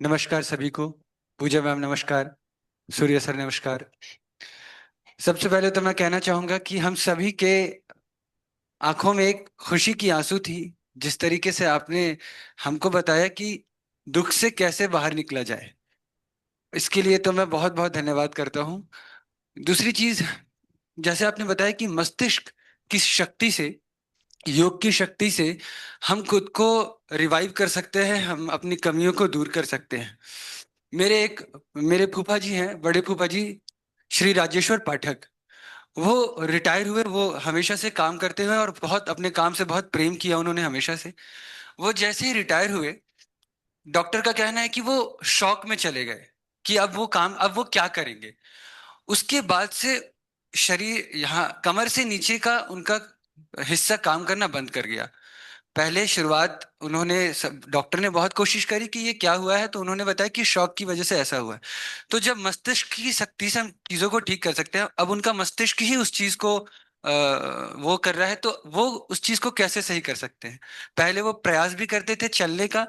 नमस्कार सभी को। पूजा मैम नमस्कार। सूर्य सर नमस्कार। सबसे पहले तो मैं कहना चाहूंगा कि हम सभी के आंखों में एक खुशी की आंसू थी, जिस तरीके से आपने हमको बताया कि दुख से कैसे बाहर निकला जाए। इसके लिए तो मैं बहुत बहुत धन्यवाद करता हूँ। दूसरी चीज, जैसे आपने बताया कि मस्तिष्क की शक्ति से, योग की शक्ति से हम खुद को रिवाइव कर सकते हैं, हम अपनी कमियों को दूर कर सकते हैं। मेरे फूफा जी हैं, बड़े फूफा जी, श्री राजेश्वर पाठक। वो रिटायर हुए, वो हमेशा से काम करते हुए और बहुत अपने काम से बहुत प्रेम किया उन्होंने हमेशा से। वो जैसे ही रिटायर हुए, डॉक्टर का कहना है कि वो शॉक में चले गए कि अब वो क्या करेंगे। उसके बाद से शरीर, यहाँ कमर से नीचे का उनका हिस्सा काम करना बंद कर गया। पहले शुरुआत उन्होंने सब डॉक्टर ने बहुत कोशिश करी कि ये क्या हुआ है, तो उन्होंने बताया कि शॉक की वजह से ऐसा हुआ है। तो जब मस्तिष्क की शक्ति से हम चीजों को ठीक कर सकते हैं, अब उनका मस्तिष्क ही उस चीज को वो कर रहा है, तो वो उस चीज को कैसे सही कर सकते हैं। पहले वो प्रयास भी करते थे चलने का,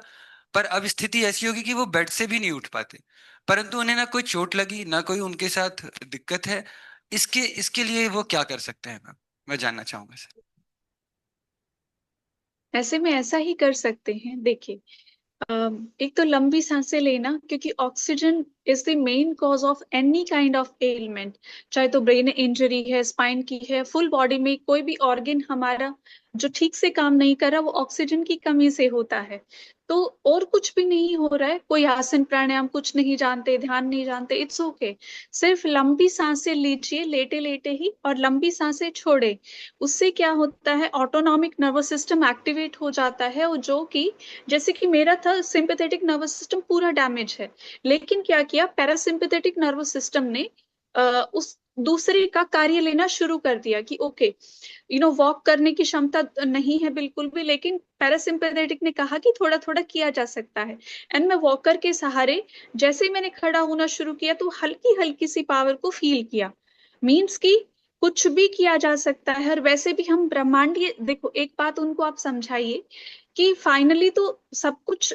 पर अब स्थिति ऐसी होगी कि वो बेड से भी नहीं उठ पाते। परंतु उन्हें ना कोई चोट लगी, ना कोई उनके साथ दिक्कत है। इसके इसके लिए वो क्या कर सकते हैं मैम, मैं जानना चाहूंगा सर। ऐसे में ऐसा ही कर सकते हैं। देखिए, एक तो लंबी सांसें लेना, क्योंकि oxygen is the main cause of any kind of element. चाहे तो ब्रेन इंजरी है, स्पाइन की है, फुल बॉडी में कोई भी ऑर्गन हमारा जो ठीक से काम नहीं कर रहा, वो ऑक्सीजन की कमी से होता है। तो और कुछ भी नहीं हो रहा है, कोई आसन प्राणायाम कुछ नहीं जानते, ध्यान नहीं जानते, इट्स ओके। सिर्फ लंबी सांसें लीजिए, लेटे लेटे ही, और लंबी सांसें छोड़े। उससे क्या होता है, ऑटोनॉमिक नर्वस सिस्टम एक्टिवेट हो जाता है, और जो कि जैसे कि मेरा था, सिंपैथेटिक नर्वस सिस्टम पूरा डैमेज है। लेकिन क्या किया, पैरासिम्पैथेटिक नर्वस सिस्टम ने उस दूसरे का कार्य लेना शुरू कर दिया कि ओके, वॉक करने की क्षमता नहीं है बिल्कुल भी, लेकिन पैरासिम्पैथेटिक ने कहा कि थोड़ा थोड़ा किया जा सकता है। एंड मैं वॉकर के सहारे जैसे ही मैंने खड़ा होना शुरू किया, तो हल्की हल्की सी पावर को फील किया। मीन्स कि कुछ भी किया जा सकता है। और वैसे भी हम ब्रह्मांडीय, देखो एक बात उनको आप समझाइए कि फाइनली तो सब कुछ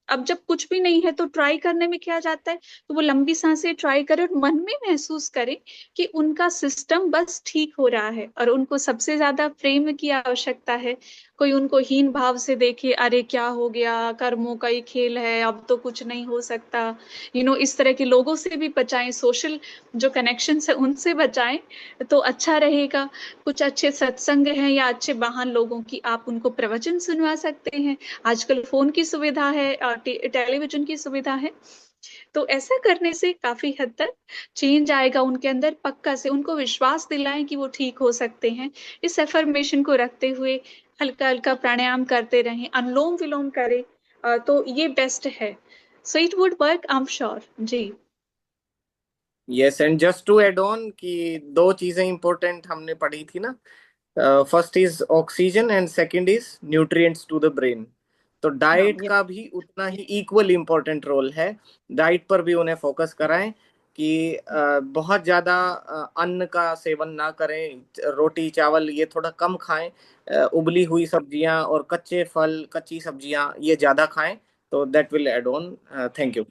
अब जब कुछ भी नहीं है तो ट्राई करने में क्या जाता है। तो वो लंबी सांसें ट्राई करें और मन में महसूस करें कि उनका सिस्टम बस ठीक हो रहा है, और उनको सबसे ज्यादा प्रेम की आवश्यकता है। कोई उनको हीन भाव से देखे, अरे क्या हो गया, कर्मों का ही खेल है, अब तो कुछ नहीं हो सकता। इस तरह के लोगों से भी बचाएं, सोशल जो कनेक्शन है उनसे बचाएं, तो अच्छा रहेगा। कुछ अच्छे सत्संग हैं या अच्छे महान लोगों की आप उनको प्रवचन सुनवा सकते हैं। आजकल फोन की सुविधा है और टेलीविजन की सुविधा है। तो ऐसा करने से काफी हद तक चेंज आएगा उनके अंदर। पक्का से उनको विश्वास दिलाएं कि वो ठीक हो सकते हैं। इस एफर्मेशन को रखते हुए हल्का हल्का प्राणायाम करते रहें, अनुलोम विलोम करें, तो ये बेस्ट है। So it would work, I am sure जी। Yes, and just to add on कि दो चीजें इंपॉर्टेंट हमने पढ़ी थी ना। First is oxygen and second is nutrients to the brain. तो हाँ, डाइट का भी उतना ही इक्वल इम्पोर्टेंट रोल है। डाइट पर भी उन्हें फोकस कराएं कि बहुत ज्यादा अन्न का सेवन ना करें। रोटी चावल ये थोड़ा कम खाएं। उबली हुई सब्जियां और कच्चे फल, कच्ची सब्जियां ये ज्यादा खाएं। तो that will add on. Thank you.